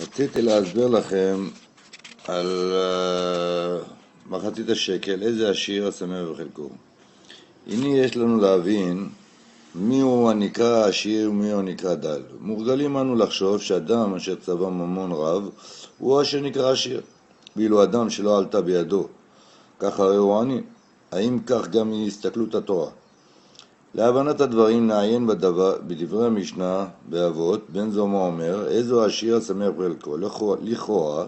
רציתי להסביר לכם על מחצית השקל, איזה עשיר השמח בחלקו. הנה יש לנו להבין מיהו הנקרא עשיר ומיהו הנקרא דל. מורגלים אנו לחשוב שאדם אשר צבא ממון רב הוא אשר נקרא עשיר, ואילו אדם שלא עלתה בידו כך הרי הוא עני. האם כך גם הסתכלות התורה? להבנת הדברים נעיין בדברי המשנה באבות. בן זומא אומר, איזו עשיר השמח בחלקו. לכאורה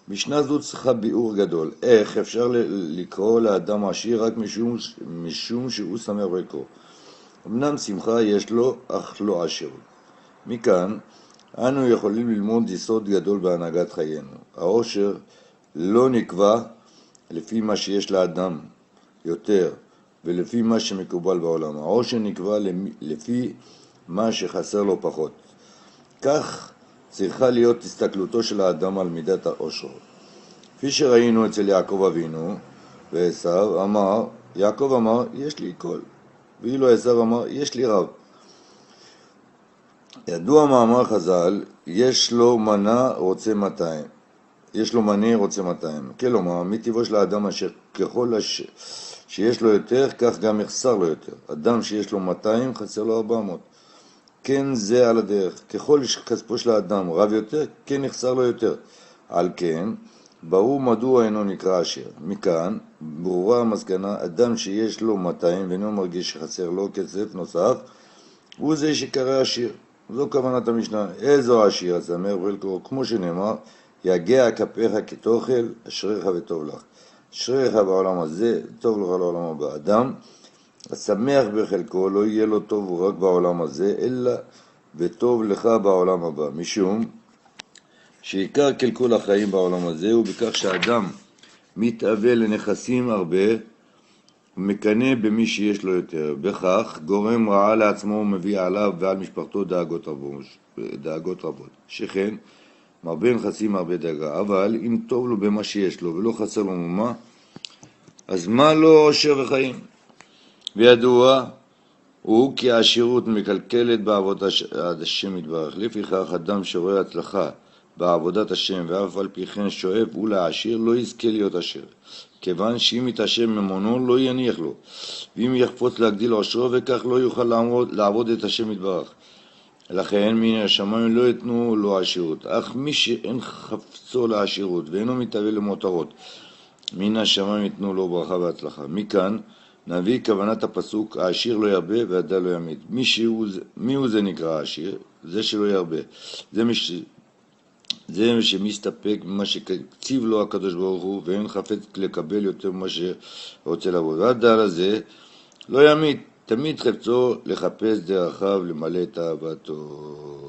משנה זו צריכה ביאור גדול. איך אפשר לקרוא לאדם עשיר רק משום שהוא שמח בחלקו? אמנם שמחה יש לו, אך לא עשיר. מכאן אנו יכולים ללמוד יסוד גדול בהנהגת חיינו. העושר לא נקבע לפי מה שיש לאדם יותר ולפי מה שמקובל בעולם. העושר נקבע לפי מה שחסר לו פחות. כך צריכה להיות הסתכלותו של האדם על מידת העושר. כפי שראינו אצל יעקב אבינו ועשיו, יעקב אמר יש לי כל, ואילו עשיו אמר יש לי רב. ידוע מאמר חז"ל, יש לו מנה רוצה 200. יש לו מנה רוצה 200. כלומר, מטבעו של האדם אשר ככל שיש לו יותר, כך גם יחסר לו יותר. אדם שיש לו 200, חסר לו 400. כן זה על הדרך. ככל שכספו של האדם רב יותר, כן יחסר לו יותר. על כן, ברור מדוע אינו נקרא עשיר. מכאן, ברורה המסקנה, אדם שיש לו 200 ואינו מרגיש שחסר לו כסף נוסף, הוא זה שקרא עשיר. זו כוונת המשנה. איזו עשיר השמח בחלקו, כמו שנאמר, יגע כפיך כתאכל, אשריך וטוב לך. אשריך בעולם הזה, טוב לך לעולם הבא. אדם השמח בחלקו לא יהיה לו טוב רק בעולם הזה, אלא וטוב לך בעולם הבא. משום שעיקר קלקול החיים בעולם הזה הוא בכך שהאדם מתאווה לנכסים הרבה ומקנא במי שיש לו יותר. בכך גורם רעה לעצמו ומביא עליו ועל משפחתו דאגות רבות. שכן מרבה נכסים מרבה דאגה, אבל אם טוב לו במה שיש לו ולא חסר לו ממה, אז מה לא עושר וחיים? וידוע הוא כי העשירות מקלקלת בעבודת השם יתברך. לפיכך אדם שרואה הצלחה בעבודת השם ואף על פי כן שואף הוא לעשיר, לא יזכה להיות עשיר, כיוון שאם יתעשר ממונו לא יניח לו, ואם יחפוץ להגדיל עושרו וכך לא יוכל לעבוד את השם יתברך. לכן מן השמיים לא יתנו לו עשירות, אך מי שאין חפצו לעשירות ואינו מתאווה למותרות, מן השמיים יתנו לו ברכה והצלחה. מכאן נביא כוונת הפסוק, העשיר לא ירבה והדל לא ימעיט. מי הוא זה נקרא עשיר? זה שלא ירבה. זה שמסתפק במה שקציב לו הקדוש ברוך הוא ואין חפץ לקבל יותר ממה שרוצה לעבוד. והדל הזה לא ימעיט, תמיד חפצו לחפש דרכיו למלא את אהבתו.